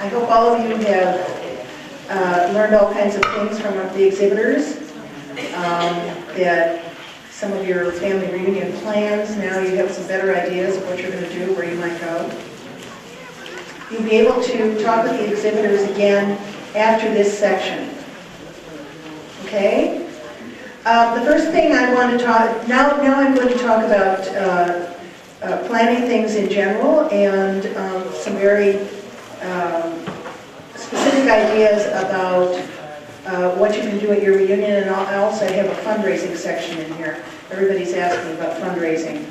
I hope all of you have learned all kinds of things from the exhibitors, that some of your family reunion plans, now you have some better ideas of what you're going to do, where you might go. You'll be able to talk with the exhibitors again after this section. Okay? The first thing I want to talk, now I'm going to talk about planning things in general and some very specific ideas about what you can do at your reunion, and I also have a fundraising section in here. Everybody's asking about fundraising.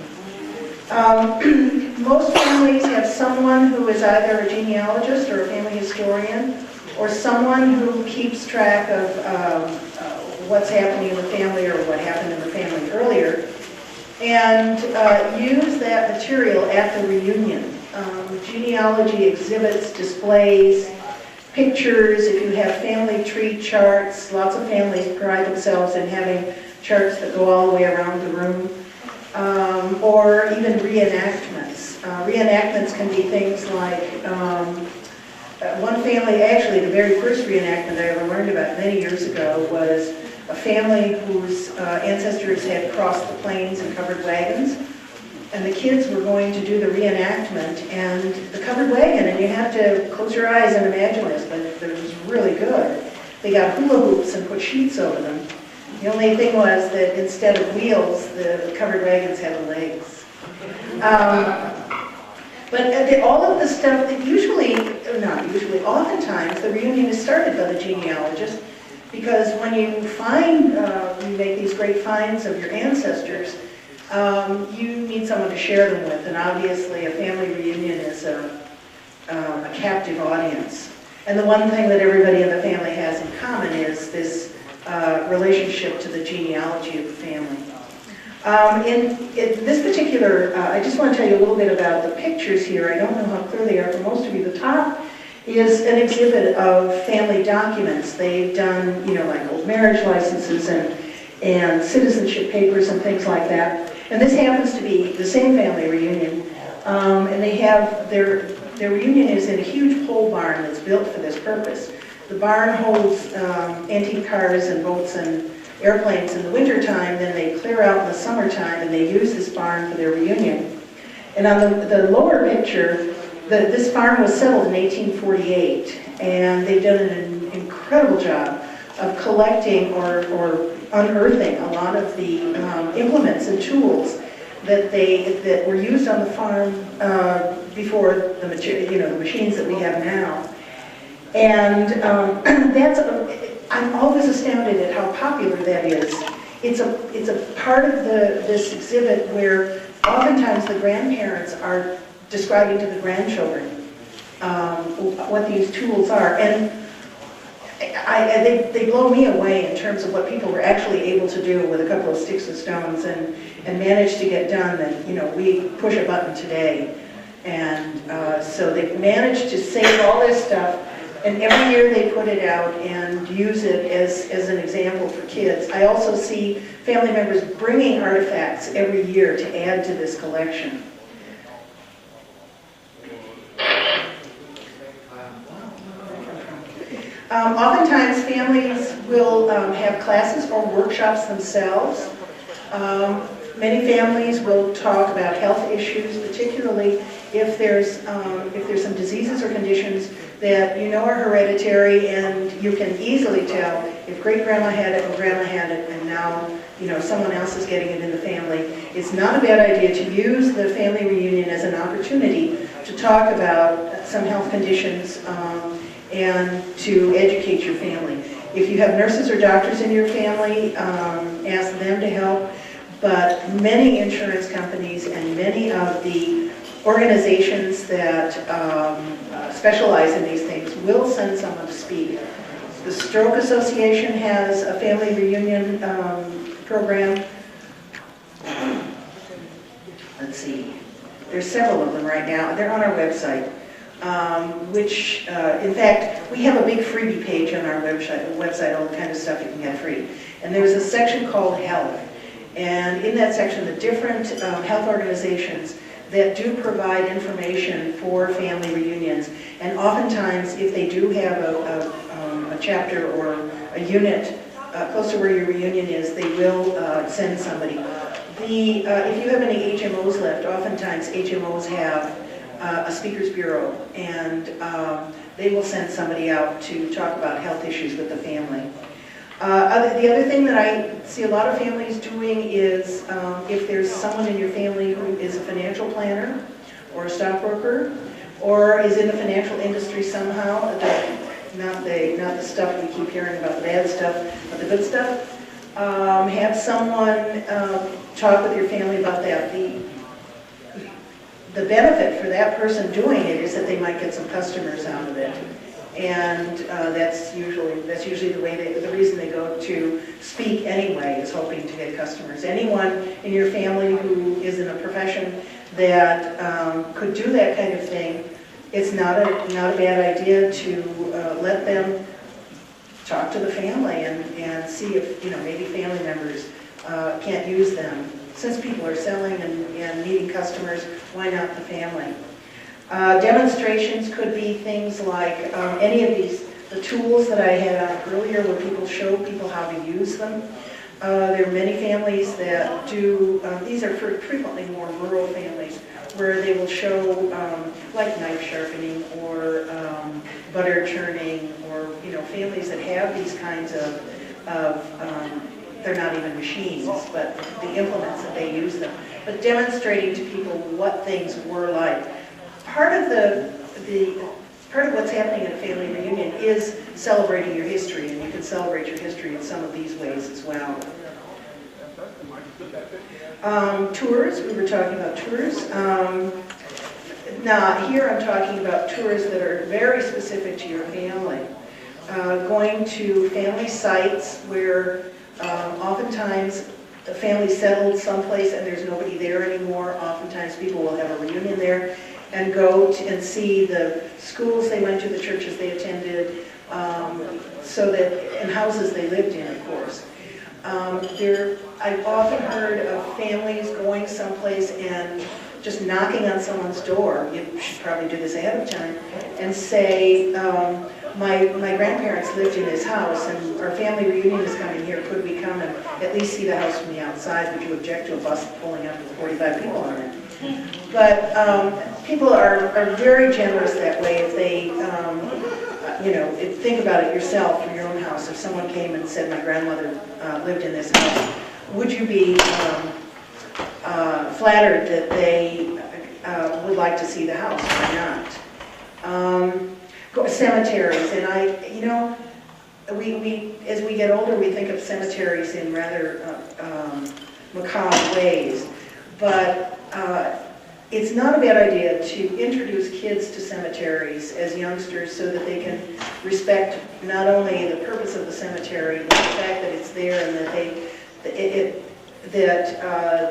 Most families have someone who is either a genealogist or a family historian, or someone who keeps track of what's happening in the family or what happened in the family earlier, and use that material at the reunion. Genealogy exhibits, displays, pictures. If you have family tree charts, lots of families pride themselves in having charts that go all the way around the room, or even reenactments. Reenactments can be things like one family, actually the very first reenactment I ever learned about many years ago was a family whose ancestors had crossed the plains in covered wagons, and the kids were going to do the reenactment, and the covered wagon, and you have to close your eyes and imagine this, but it was really good. They got hula hoops and put sheets over them. The only thing was that instead of wheels, the covered wagons had legs. But all of the stuff that oftentimes the reunion is started by the genealogist, because when you find, you make these great finds of your ancestors, you need someone to share them with, and obviously a family reunion is a captive audience. And the one thing that everybody in the family has in common is this relationship to the genealogy of the family. In this particular, I just want to tell you a little bit about the pictures here. I don't know how clear they are for most of you. The top is an exhibit of family documents. They've done, like old marriage licenses and citizenship papers and things like that. And this happens to be the same family reunion. And they have, their reunion is in a huge pole barn that's built for this purpose. The barn holds antique cars and boats and airplanes in the wintertime, then they clear out in the summertime and they use this barn for their reunion. And on the lower picture, this farm was settled in 1848, and they've done an incredible job of collecting or unearthing a lot of the implements and tools that were used on the farm before the machines that we have now. And I'm always astounded at how popular that is. It's a part of this exhibit where oftentimes the grandparents are describing to the grandchildren what these tools are, and they blow me away in terms of what people were actually able to do with a couple of sticks and stones and manage to get done that we push a button today. And so they've managed to save all this stuff. And every year they put it out and use it as an example for kids. I also see family members bringing artifacts every year to add to this collection. Oftentimes families will have classes or workshops themselves. Many families will talk about health issues, particularly if there's some diseases or conditions that are hereditary, and you can easily tell if great-grandma had it and grandma had it, and now someone else is getting it in the family. It's not a bad idea to use the family reunion as an opportunity to talk about some health conditions and to educate your family. If you have nurses or doctors in your family, ask them to help. But many insurance companies and many of the organizations that specialize in these things will send someone to speak. The Stroke Association has a family reunion program. Let's see, there's several of them right now. They're on our website, which, in fact, we have a big freebie page on our website, all the kind of stuff you can get free. And there's a section called Health. And in that section, the different health organizations that do provide information for family reunions. And oftentimes, if they do have a chapter or a unit close to where your reunion is, they will send somebody. If you have any HMOs left, oftentimes HMOs have a speakers bureau, and they will send somebody out to talk about health issues with the family. The other thing that I see a lot of families doing is if there's someone in your family who is a financial planner or a stockbroker or is in the financial industry somehow, not the stuff we keep hearing about, the bad stuff, but the good stuff, have someone talk with your family about that. The benefit for that person doing it is that they might get some customers out of it. And that's usually the reason they go to speak anyway, is hoping to get customers. Anyone in your family who is in a profession that could do that kind of thing, it's not a bad idea to let them talk to the family and see if maybe family members can't use them. Since people are selling and needing customers, why not the family? Demonstrations could be things like any of the tools that I had on earlier where people show people how to use them. There are many families that do, these are frequently more rural families, where they will show like knife sharpening or butter churning, or families that have these kinds of they're not even machines, but the implements that they use them. But demonstrating to people what things were like. Part of what's happening at a family reunion is celebrating your history, and you can celebrate your history in some of these ways as well. Tours, we were talking about tours. Now, here I'm talking about tours that are very specific to your family. Going to family sites where oftentimes the family settled someplace and there's nobody there anymore. Oftentimes people will have a reunion there and go and see the schools they went to, the churches they attended, and houses they lived in, of course. I've often heard of families going someplace and just knocking on someone's door. You should probably do this ahead of time, and say, my grandparents lived in this house and our family reunion is coming here. Could we come and at least see the house from the outside? Would you object to a bus pulling up with 45 people on it? But people are very generous that way. If they, think about it yourself for your own house. If someone came and said, my grandmother lived in this house, would you be flattered that they would like to see the house or not? Cemeteries, and as we get older, we think of cemeteries in rather macabre ways, but it's not a bad idea to introduce kids to cemeteries as youngsters so that they can respect not only the purpose of the cemetery, but the fact that it's there and that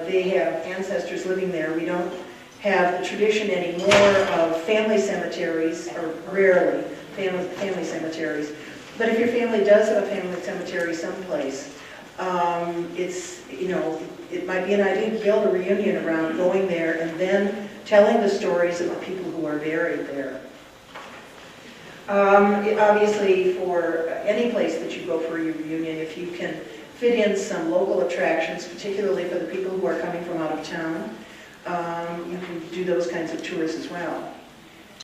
they have ancestors living there. We don't have the tradition anymore of family cemeteries, or rarely family cemeteries. But if your family does have a family cemetery someplace, it might be an idea to build a reunion around going there and then telling the stories of the people who are buried there. Obviously, for any place that you go for your reunion, if you can fit in some local attractions, particularly for the people who are coming from out of town, you can do those kinds of tours as well.